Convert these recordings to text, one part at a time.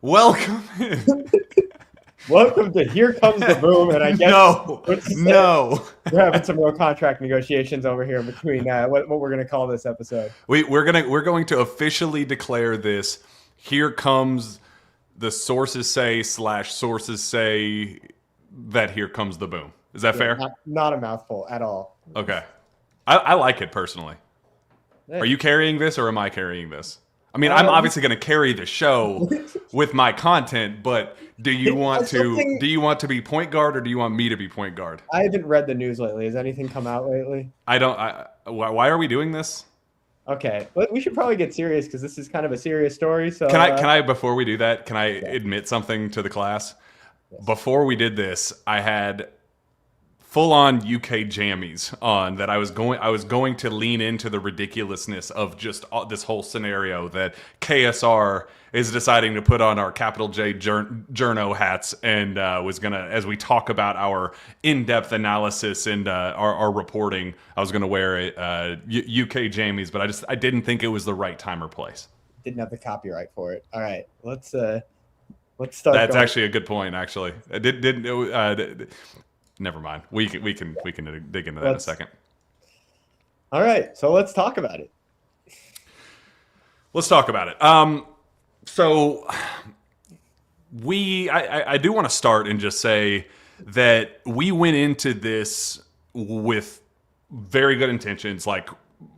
Welcome in. Welcome to Here Comes the Boom, and I guess no. We're having some real contract negotiations over here between what we're going to call this episode. We're going to officially declare this. Here comes the sources say that here comes the boom. Is that fair? Not a mouthful at all. Okay, I like it personally. Yeah. Are you carrying this or am I carrying this? I mean, I'm obviously going to carry the show with my content, but do you want to be point guard or do you want me to be point guard? I haven't read the news lately. Has anything come out lately? Why are we doing this? Okay, but we should probably get serious because this is kind of a serious story. So can I before we do that, can I admit something to the class? Yes. Before we did this, I had full-on UK jammies on that I was going to lean into the ridiculousness of just this whole scenario that KSR is deciding to put on our capital J journo hats and was going to, as we talk about our in-depth analysis and our reporting, I was going to wear UK jammies, but I didn't think it was the right time or place. Didn't have the copyright for it. All right, let's start. That's actually a good point. Actually, never mind. We can dig into that in a second. All right, so let's talk about it. So I do want to start and just say that we went into this with very good intentions, like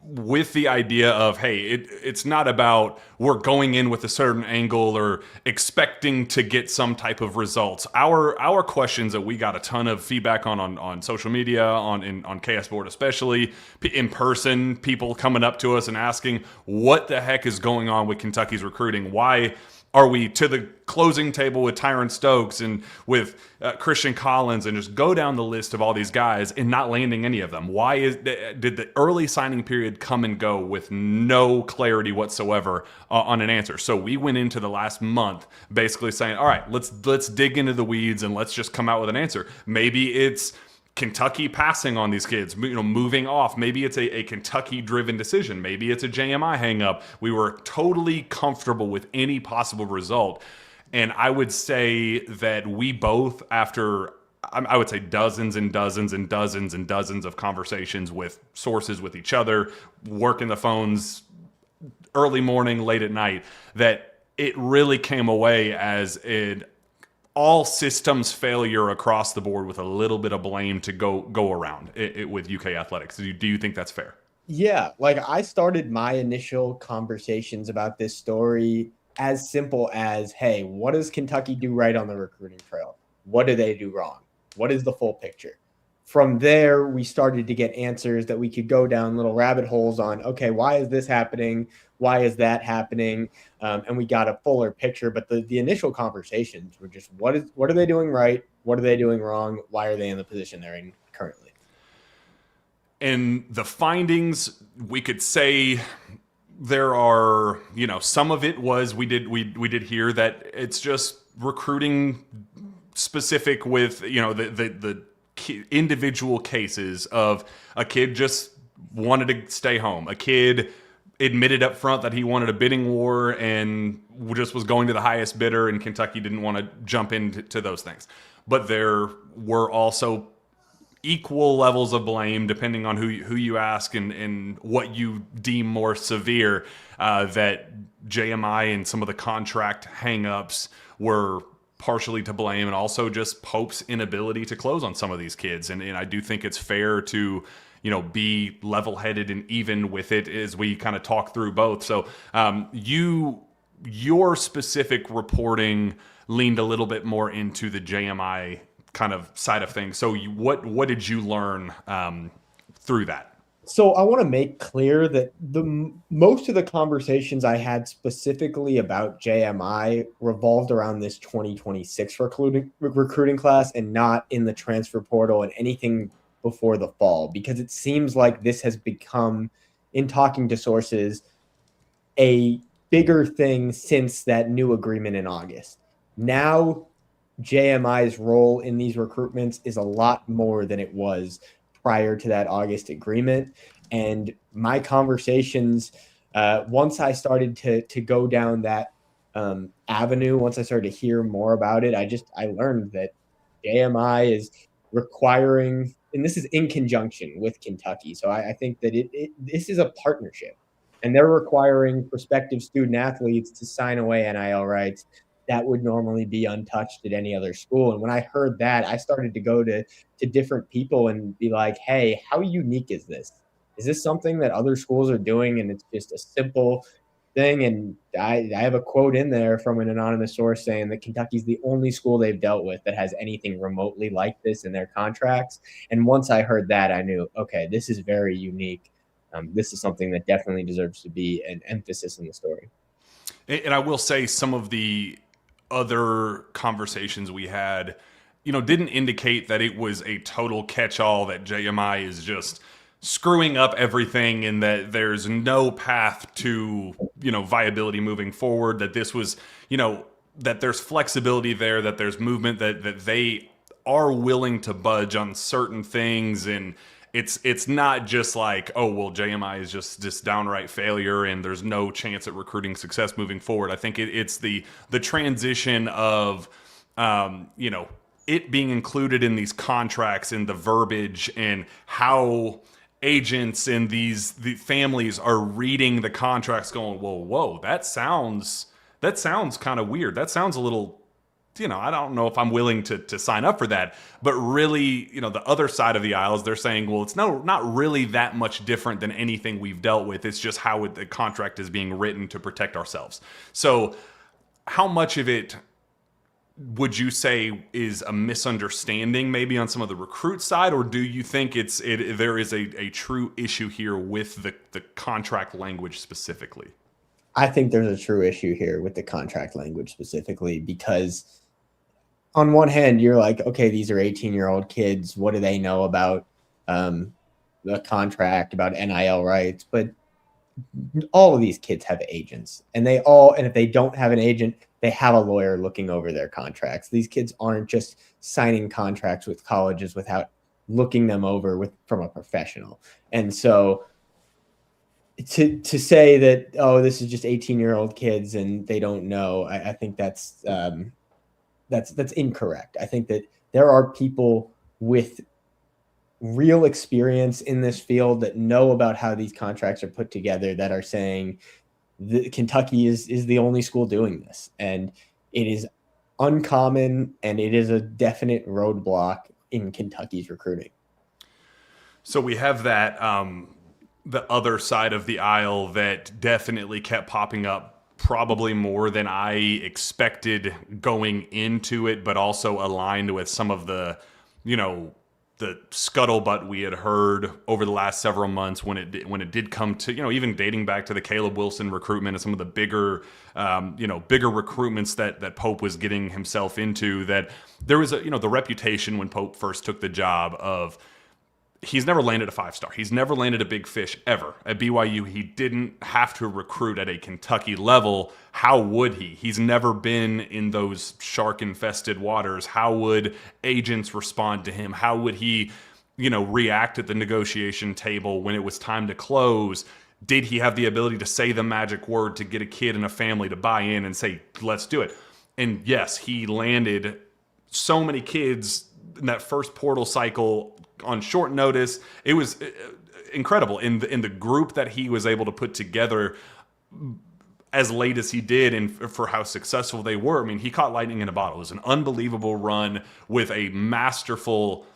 with the idea of, hey, it's not about we're going in with a certain angle or expecting to get some type of results. Our questions that we got a ton of feedback on social media, on KS Board especially, in person, people coming up to us and asking what the heck is going on with Kentucky's recruiting. Why are we to the closing table with Tyron Stokes and with Christian Collins and just go down the list of all these guys and not landing any of them? Why did the early signing period come and go with no clarity whatsoever on an answer? So we went into the last month basically saying, all right, let's dig into the weeds and let's just come out with an answer. Maybe it's Kentucky passing on these kids, moving off. Maybe it's a Kentucky-driven decision. Maybe it's a JMI hang-up. We were totally comfortable with any possible result. And I would say that we both, after, I would say dozens and dozens and dozens and dozens of conversations with sources, with each other, working the phones early morning, late at night, that it really came away as an all systems failure across the board with a little bit of blame to go around with UK athletics. Do you think that's fair? Yeah, like I started my initial conversations about this story as simple as, hey, what does Kentucky do right on the recruiting trail? What do they do wrong? What is the full picture? From there, we started to get answers that we could go down little rabbit holes on, okay, why is this happening? Why is that happening? And we got a fuller picture. But the initial conversations were just, what are they doing right? What are they doing wrong? Why are they in the position they're in currently? And the findings, we could say there are, some of it was we did hear that it's just recruiting specific with, the individual cases of a kid just wanted to stay home. A kid admitted up front that he wanted a bidding war and just was going to the highest bidder, and Kentucky didn't want to jump into those things. But there were also equal levels of blame, depending on who you ask and what you deem more severe, that JMI and some of the contract hang-ups were partially to blame, and also just Pope's inability to close on some of these kids. And I do think it's fair to, be level-headed and even with it as we kind of talk through both. So your specific reporting leaned a little bit more into the JMI kind of side of things. So what did you learn through that? So I want to make clear that most of the conversations I had specifically about JMI revolved around this 2026 recruiting class and not in the transfer portal and anything before the fall, because it seems like this has become, in talking to sources, a bigger thing since that new agreement in August. Now, JMI's role in these recruitments is a lot more than it was prior to that August agreement. And my conversations, once I started to go down that avenue, once I started to hear more about it, I learned that JMI is requiring, and this is in conjunction with Kentucky. So I think that this is a partnership, and they're requiring prospective student athletes to sign away NIL rights that would normally be untouched at any other school. And when I heard that, I started to go to different people and be like, hey, how unique is this? Is this something that other schools are doing? And it's just a simple thing. And I have a quote in there from an anonymous source saying that Kentucky's the only school they've dealt with that has anything remotely like this in their contracts. And once I heard that, I knew, okay, this is very unique. This is something that definitely deserves to be an emphasis in the story. And I will say some of the other conversations we had, didn't indicate that it was a total catch-all, that JMI is just screwing up everything and that there's no path to, viability moving forward, that this was, that there's flexibility there, that there's movement, that they are willing to budge on certain things. And it's not just like, oh, well, JMI is just downright failure and there's no chance at recruiting success moving forward. I think it's the transition of, it being included in these contracts and the verbiage and how agents and the families are reading the contracts going, whoa, that sounds kind of weird. That sounds a little, I don't know if I'm willing to sign up for that. But really, the other side of the aisle is they're saying, well, it's not really that much different than anything we've dealt with. It's just how the contract is being written to protect ourselves. So how much of it would you say is a misunderstanding maybe on some of the recruit side, or do you think there is a true issue here with the contract language specifically? I think there's a true issue here with the contract language specifically, because on one hand, you're like, okay, these are 18-year-old kids. What do they know about the contract, about NIL rights? But all of these kids have agents, and if they don't have an agent, they have a lawyer looking over their contracts. These kids aren't just signing contracts with colleges without looking them over from a professional. And so to say that, oh, this is just 18-year-old kids and they don't know, I think that's incorrect. I think that there are people with real experience in this field that know about how these contracts are put together that are saying Kentucky is the only school doing this. And it is uncommon, and it is a definite roadblock in Kentucky's recruiting. So we have that, the other side of the aisle that definitely kept popping up, probably more than I expected going into it, but also aligned with some of the, the scuttlebutt we had heard over the last several months when it did come to, even dating back to the Caleb Wilson recruitment and some of the bigger recruitments that Pope was getting himself into, that there was the reputation when Pope first took the job of, he's never landed a 5-star. He's never landed a big fish ever. At BYU, he didn't have to recruit at a Kentucky level. How would he? He's never been in those shark-infested waters. How would agents respond to him? How would he, react at the negotiation table when it was time to close? Did he have the ability to say the magic word to get a kid and a family to buy in and say, let's do it? And yes, he landed so many kids in that first portal cycle on short notice. It was incredible in the group that he was able to put together as late as he did, and for how successful they were. I mean, he caught lightning in a bottle. It was an unbelievable run with a masterful,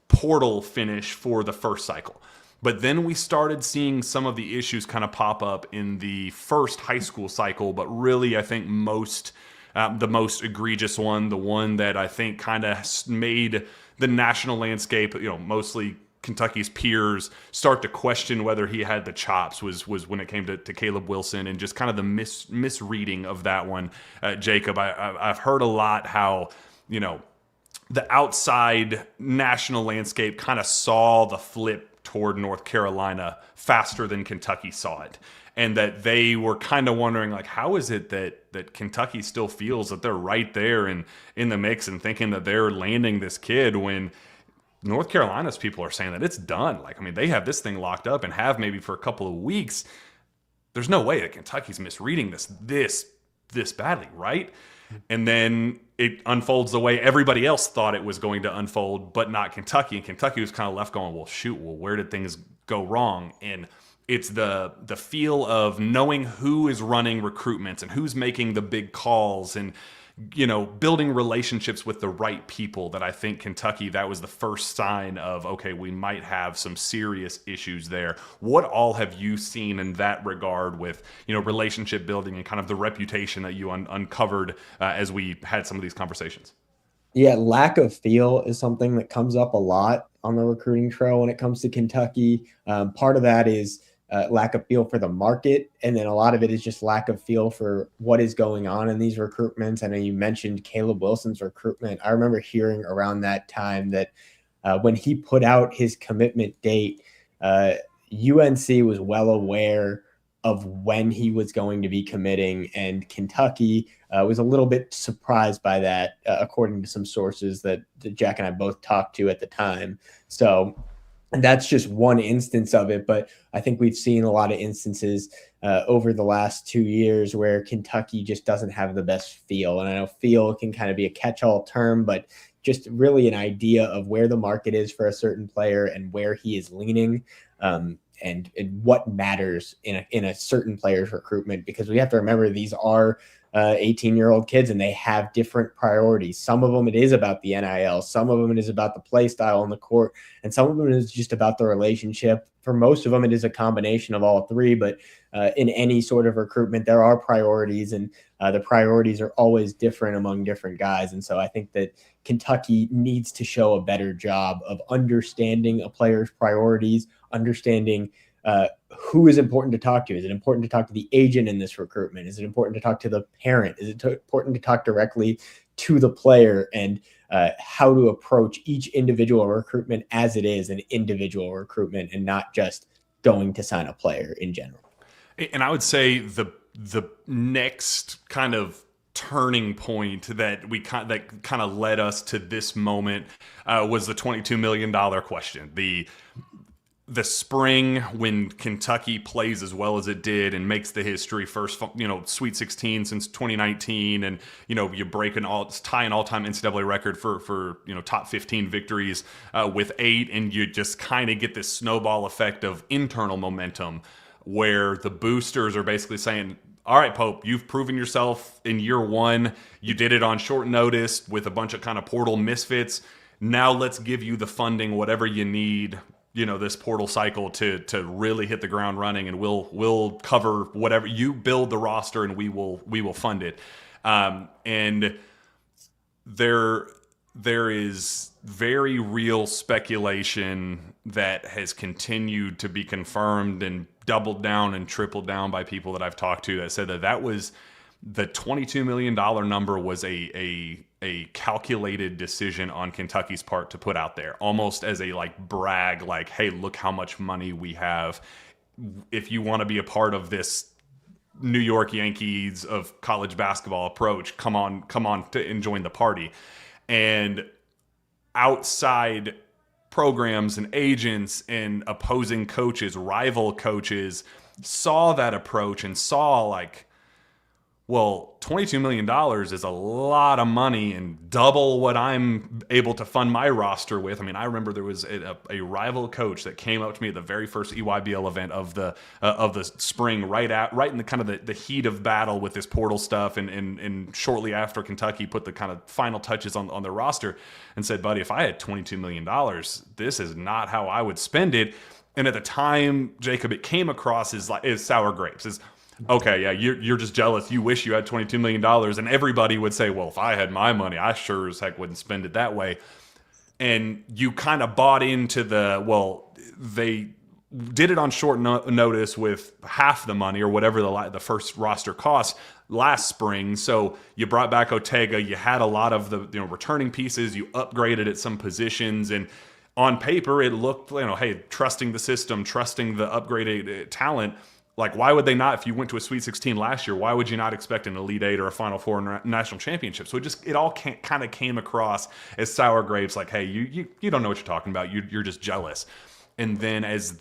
portal finish for the first cycle. But then we started seeing some of the issues kind of pop up in the first high school cycle, but really I think the most egregious one, the one that I think kind of made the national landscape, mostly Kentucky's peers, start to question whether he had the chops, was when it came to Caleb Wilson, and just kind of the misreading of that one. Jacob, I've heard a lot how, the outside national landscape kind of saw the flip toward North Carolina faster than Kentucky saw it. And that they were kind of wondering, like, how is it that Kentucky still feels that they're right there in the mix and thinking that they're landing this kid, when North Carolina's people are saying that it's done. Like, I mean, they have this thing locked up and have maybe for a couple of weeks. There's no way that Kentucky's misreading this this badly, right? And then it unfolds the way everybody else thought it was going to unfold, but not Kentucky. And Kentucky was kind of left going, well, shoot, well, where did things go wrong? And it's the feel of knowing who is running recruitments and who's making the big calls, and building relationships with the right people, that I think Kentucky, that was the first sign of, okay, we might have some serious issues there. What all have you seen in that regard with, relationship building and kind of the reputation that you uncovered as we had some of these conversations? Yeah, lack of feel is something that comes up a lot on the recruiting trail when it comes to Kentucky. Part of that is lack of feel for the market. And then a lot of it is just lack of feel for what is going on in these recruitments. I know you mentioned Caleb Wilson's recruitment. I remember hearing around that time that when he put out his commitment date, UNC was well aware of when he was going to be committing, and Kentucky was a little bit surprised by that, according to some sources that Jack and I both talked to at the time. So, and that's just one instance of it, but I think we've seen a lot of instances over the last 2 years where Kentucky just doesn't have the best feel. And I know feel can kind of be a catch-all term, but just really an idea of where the market is for a certain player and where he is leaning, and what matters in a certain player's recruitment. Because we have to remember, these are 18-year-old kids, and they have different priorities. Some of them, it is about the NIL. Some of them, it is about the play style on the court. And some of them, it is just about the relationship. For most of them, it is a combination of all three. But in any sort of recruitment, there are priorities, and the priorities are always different among different guys. And so I think that Kentucky needs to show a better job of understanding a player's priorities, understanding who is important to talk to. Is it important to talk to the agent in this recruitment? Is it important to talk to the parent? Is it important to talk directly to the player, and how to approach each individual recruitment as it is an individual recruitment, and not just going to sign a player in general? And I would say the next kind of turning point that kind of led us to this moment was the $22 million question. The spring, when Kentucky plays as well as it did and makes the history, first, Sweet 16 since 2019, and you break tie an all-time NCAA record for top 15 victories with 8, and you just kind of get this snowball effect of internal momentum, where the boosters are basically saying, all right, Pope, you've proven yourself in year 1. You did it on short notice with a bunch of kind of portal misfits. Now let's give you the funding, whatever you need, this portal cycle to really hit the ground running, and we'll cover whatever you build the roster, and we will fund it. And there is very real speculation that has continued to be confirmed and doubled down and tripled down by people that I've talked to, that said that was the $22 million number was a calculated decision on Kentucky's part to put out there, almost as a brag, hey, look how much money we have. If you want to be a part of this New York Yankees of college basketball approach, come on and join the party. And outside programs and agents and opposing coaches, rival coaches, saw that approach and saw well, $22 million is a lot of money and double what I'm able to fund my roster with. I mean, I remember there was a rival coach that came up to me at the very first EYBL event of the spring, right in the kind of the heat of battle with this portal stuff, and shortly after Kentucky put the kind of final touches on their roster, and said, buddy, if I had $22 million, this is not how I would spend it. And at the time, Jacob, it came across as sour grapes. Okay, yeah, you're just jealous. You wish you had $22 million. And everybody would say, well, if I had my money, I sure as heck wouldn't spend it that way. And you kind of bought into they did it on short notice with half the money or whatever the first roster cost last spring. So you brought back Ortega. You had a lot of the returning pieces. You upgraded at some positions. And on paper, it looked, hey, trusting the system, trusting the upgraded talent. Why would they not? If you went to a Sweet 16 last year, why would you not expect an Elite 8 or a Final Four national championship? So it all kind of came across as sour grapes. Hey, you don't know what you're talking about. You're just jealous. And then as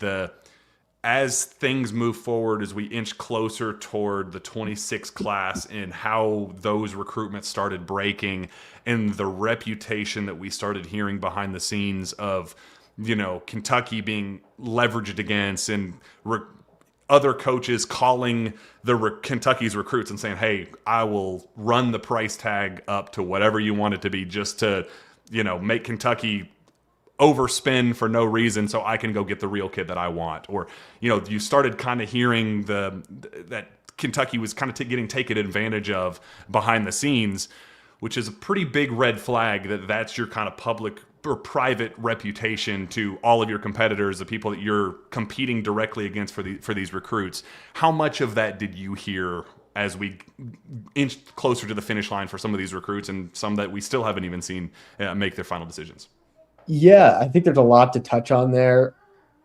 as things move forward, as we inch closer toward the 26 class and how those recruitments started breaking and the reputation that we started hearing behind the scenes of, Kentucky being leveraged against and other coaches calling Kentucky's recruits and saying, hey, I will run the price tag up to whatever you want it to be just to, make Kentucky overspend for no reason so I can go get the real kid that I want. Or, you started kind of hearing that Kentucky was kind of getting taken advantage of behind the scenes, which is a pretty big red flag that's your kind of public or private reputation to all of your competitors, the people that you're competing directly against for these recruits. How much of that did you hear as we inch closer to the finish line for some of these recruits and some that we still haven't even seen make their final decisions? Yeah, I think there's a lot to touch on there.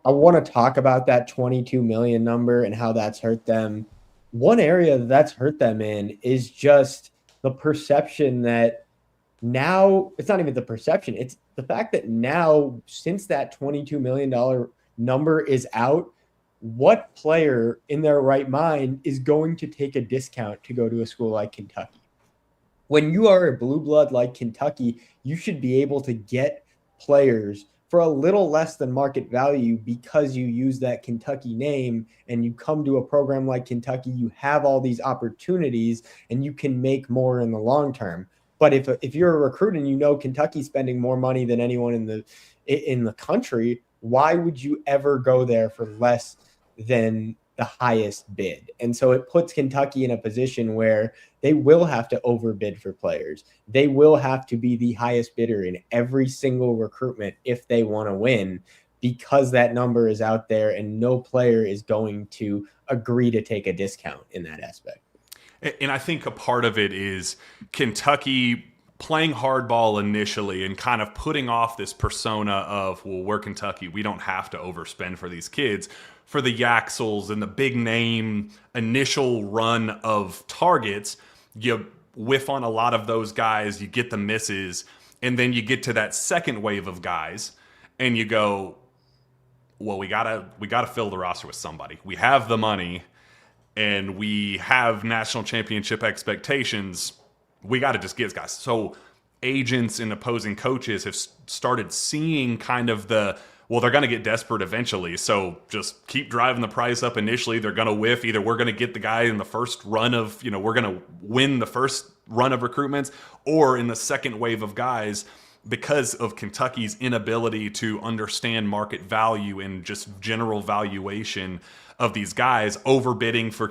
I want to talk about that 22 million number and how that's hurt them. One area that's hurt them in is just the perception that now it's not even the perception. It's the fact that now, since that $22 million number is out, what player in their right mind is going to take a discount to go to a school like Kentucky? When you are a blue blood like Kentucky, you should be able to get players for a little less than market value because you use that Kentucky name and you come to a program like Kentucky, you have all these opportunities and you can make more in the long term. But if you're a recruit and Kentucky's spending more money than anyone in the country, why would you ever go there for less than the highest bid? And so it puts Kentucky in a position where they will have to overbid for players. They will have to be the highest bidder in every single recruitment if they want to win, because that number is out there and no player is going to agree to take a discount in that aspect. And I think a part of it is Kentucky playing hardball initially and kind of putting off this persona of, well, we're Kentucky, we don't have to overspend for these kids. For the Yaxels and the big name initial run of targets, you whiff on a lot of those guys, you get the misses, and then you get to that second wave of guys and you go, well, we gotta fill the roster with somebody. We have the money and we have national championship expectations. We got to just get guys. So agents and opposing coaches have started seeing kind of they're going to get desperate eventually. So just keep driving the price up initially. They're going to whiff. Either we're going to get the guy in the first run of, we're going to win the first run of recruitments, or in the second wave of guys, because of Kentucky's inability to understand market value and just general valuation of these guys, overbidding for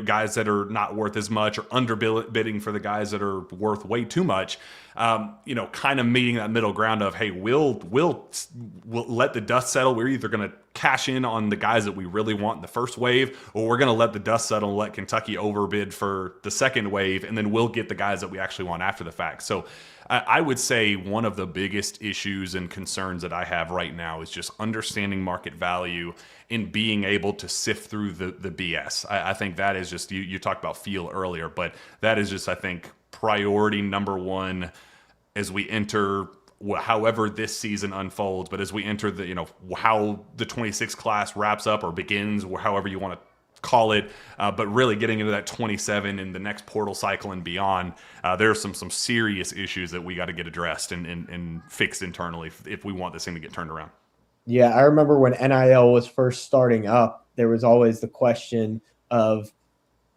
guys that are not worth as much, or underbidding for the guys that are worth way too much. Kind of meeting that middle ground of, hey, we'll let the dust settle. We're either going to cash in on the guys that we really want in the first wave, or we're going to let the dust settle and let Kentucky overbid for the second wave, and then we'll get the guys that we actually want after the fact. So I would say one of the biggest issues and concerns that I have right now is just understanding market value and being able to sift through the BS. I think that is just, you talked about feel earlier, but that is just, I think, priority number one as we enter however this season unfolds, but as we enter how the 26 class wraps up or begins, or however you want to call it, but really getting into that 27 in the next portal cycle and beyond, there's some serious issues that we got to get addressed and fixed internally if we want this thing to get turned around. Yeah, I remember when NIL was first starting up, there was always the question of,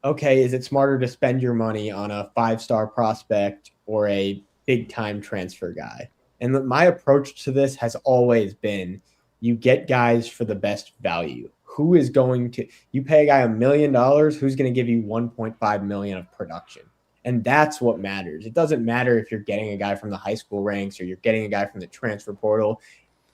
okay, is it smarter to spend your money on a 5-star prospect or a big-time transfer guy? And my approach to this has always been, you get guys for the best value. Who is going to, you pay a guy $1 million, who's going to give you 1.5 million of production? And that's what matters. It doesn't matter if you're getting a guy from the high school ranks or you're getting a guy from the transfer portal.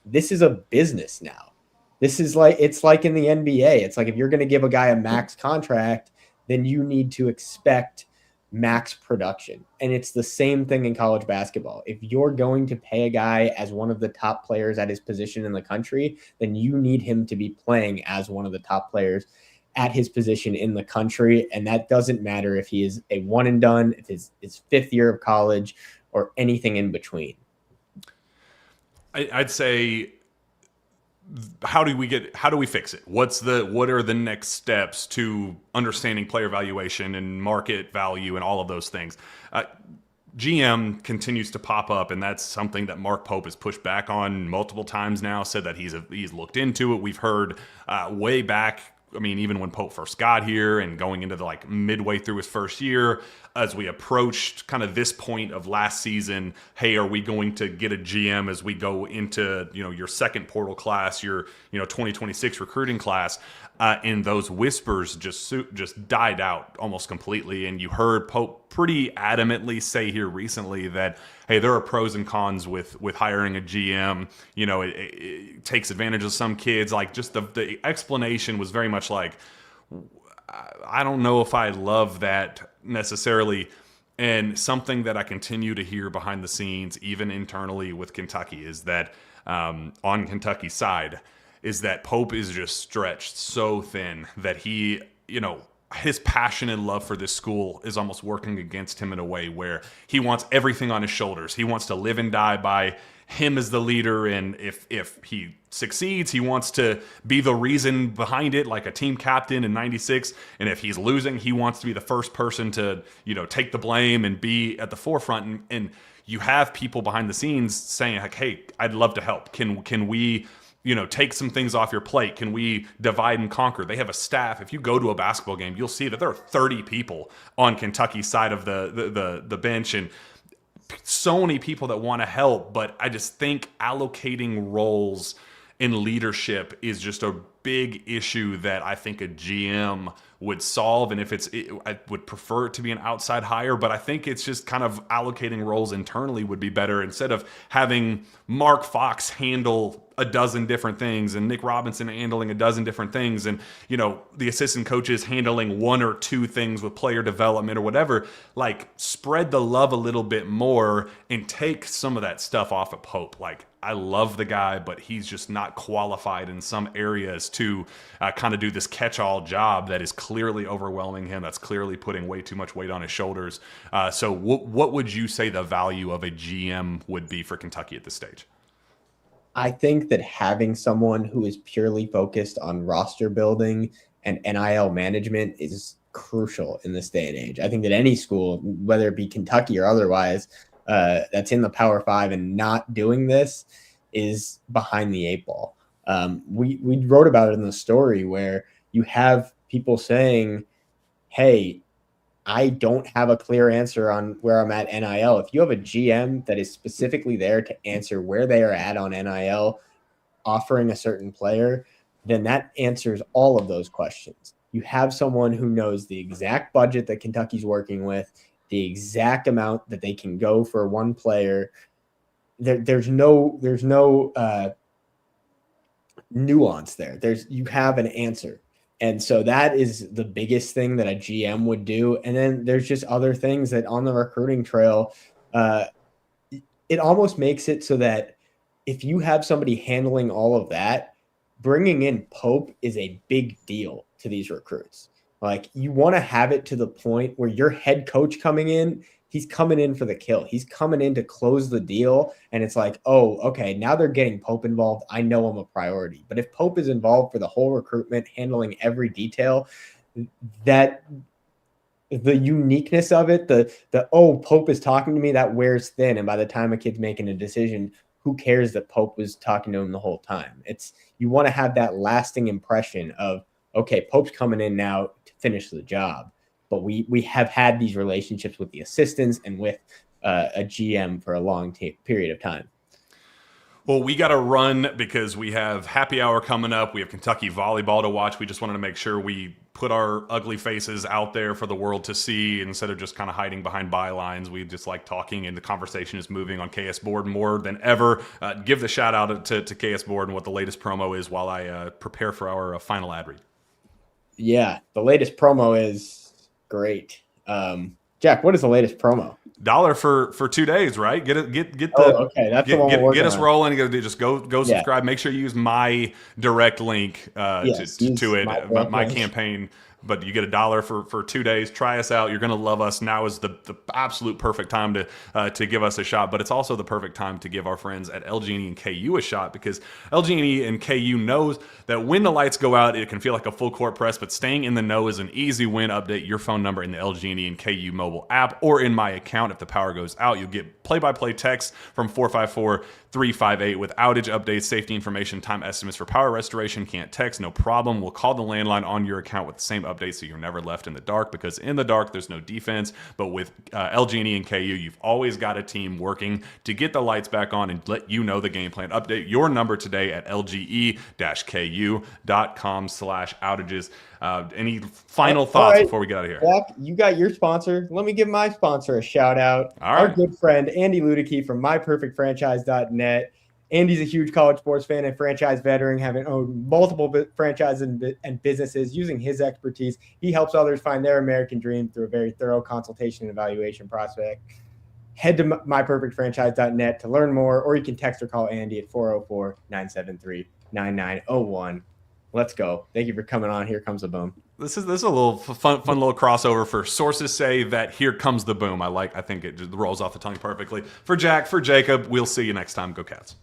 This is a business now. It's like in the NBA. It's like if you're going to give a guy a max contract, then you need to expect max production. And it's the same thing in college basketball. If you're going to pay a guy as one of the top players at his position in the country, then you need him to be playing as one of the top players at his position in the country. And that doesn't matter if he is a one and done, if his 5th year of college, or anything in between. I'd say how do we fix it? What are the next steps to understanding player valuation and market value and all of those things? GM continues to pop up, and that's something that Mark Pope has pushed back on multiple times now, said that he's looked into it. We've heard way back, I mean, even when Pope first got here and going into the like midway through his first year, as we approached kind of this point of last season, hey, are we going to get a GM as we go into, your second portal class, your, 2026 recruiting class? And those whispers just died out almost completely. And you heard Pope pretty adamantly say here recently that, hey, there are pros and cons with hiring a GM. It takes advantage of some kids. Like, just the explanation was very much like, I don't know if I love that necessarily. And something that I continue to hear behind the scenes, even internally with Kentucky, is that on Kentucky's side, is that Pope is just stretched so thin that he, his passion and love for this school is almost working against him in a way where he wants everything on his shoulders. He wants to live and die by him as the leader, and if he succeeds, he wants to be the reason behind it, like a team captain in '96. And if he's losing, he wants to be the first person to, take the blame and be at the forefront. And you have people behind the scenes saying, like, hey, I'd love to help. Can we, take some things off your plate? Can we divide and conquer? They have a staff. If you go to a basketball game, you'll see that there are 30 people on Kentucky's side of the bench, and so many people that want to help. But I just think allocating roles in leadership is just a big issue that I think a GM would solve. And I would prefer it to be an outside hire, but I think it's just kind of allocating roles internally would be better, instead of having Mark Fox handle a dozen different things and Nick Robinson handling a dozen different things, and the assistant coaches handling one or two things with player development or whatever. Like, spread the love a little bit more and take some of that stuff off of Pope. Like, I love the guy, but he's just not qualified in some areas to kind of do this catch-all job that is clearly overwhelming him, that's clearly putting way too much weight on his shoulders. So what would you say the value of a GM would be for Kentucky at this stage? I think that having someone who is purely focused on roster building and NIL management is crucial in this day and age. I think that any school, whether it be Kentucky or otherwise, that's in the Power Five and not doing this is behind the eight ball. We wrote about it in the story where you have people saying, hey, I don't have a clear answer on where I'm at NIL. If you have a GM that is specifically there to answer where they are at on NIL, offering a certain player, then that answers all of those questions. You have someone who knows the exact budget that Kentucky's working with, the exact amount that they can go for one player. There's no nuance there. You have an answer. And so that is the biggest thing that a GM would do. And then there's just other things that on the recruiting trail, it almost makes it so that if you have somebody handling all of that, bringing in Pope is a big deal to these recruits. Like, you want to have it to the point where your head coach coming in, he's coming in for the kill. He's coming in to close the deal. And it's like, oh, okay, now they're getting Pope involved. I know I'm a priority. But if Pope is involved for the whole recruitment, handling every detail, that the uniqueness of it, Pope is talking to me, that wears thin. And by the time a kid's making a decision, who cares that Pope was talking to him the whole time? You want to have that lasting impression of, okay, Pope's coming in now to finish the job. But we have had these relationships with the assistants and with a GM for a long period of time. Well, we got to run because we have happy hour coming up. We have Kentucky volleyball to watch. We just wanted to make sure we put our ugly faces out there for the world to see instead of just kind of hiding behind bylines. We just like talking, and the conversation is moving on KS Board more than ever. Give the shout out to KS Board and what the latest promo is while I prepare for our final ad read. Yeah, the latest promo is great. Jack, what is the latest promo? $1 for 2 days, right? Get okay. That's the one we're get us on. rolling. Just go subscribe. Make sure you use my direct link to it. My campaign but you get $1 for 2 days. Try us out. You're going to love us. Now is the absolute perfect time to give us a shot, but it's also the perfect time to give our friends at LG&E and KU a shot, because LG&E and KU knows that when the lights go out, it can feel like a full court press, but staying in the know is an easy win. Update your phone number in the LG&E and KU mobile app or in My Account. If the power goes out, you'll get play-by-play text from 454-358 with outage updates, safety information, time estimates for power restoration. Can't text? No problem. We'll call the landline on your account with the same updates, so you're never left in the dark, because in the dark, there's no defense. But with LG&E and KU, you've always got a team working to get the lights back on and let you know the game plan. Update your number today at lge-ku.com/outages. Any final thoughts before we get out of here? Jack, you got your sponsor. Let me give my sponsor a shout out. All right. Our good friend Andy Ludicky from myperfectfranchise.net. Andy's a huge college sports fan and franchise veteran, having owned multiple franchises and businesses. Using his expertise, he helps others find their American dream through a very thorough consultation and evaluation process. Head to myperfectfranchise.net to learn more, or you can text or call Andy at 404-973-9901. Let's go. Thank you for coming on. Here comes the boom. This is a little fun little crossover for sources say that here comes the boom. I think it just rolls off the tongue perfectly. For Jack, for Jacob, we'll see you next time. Go Cats.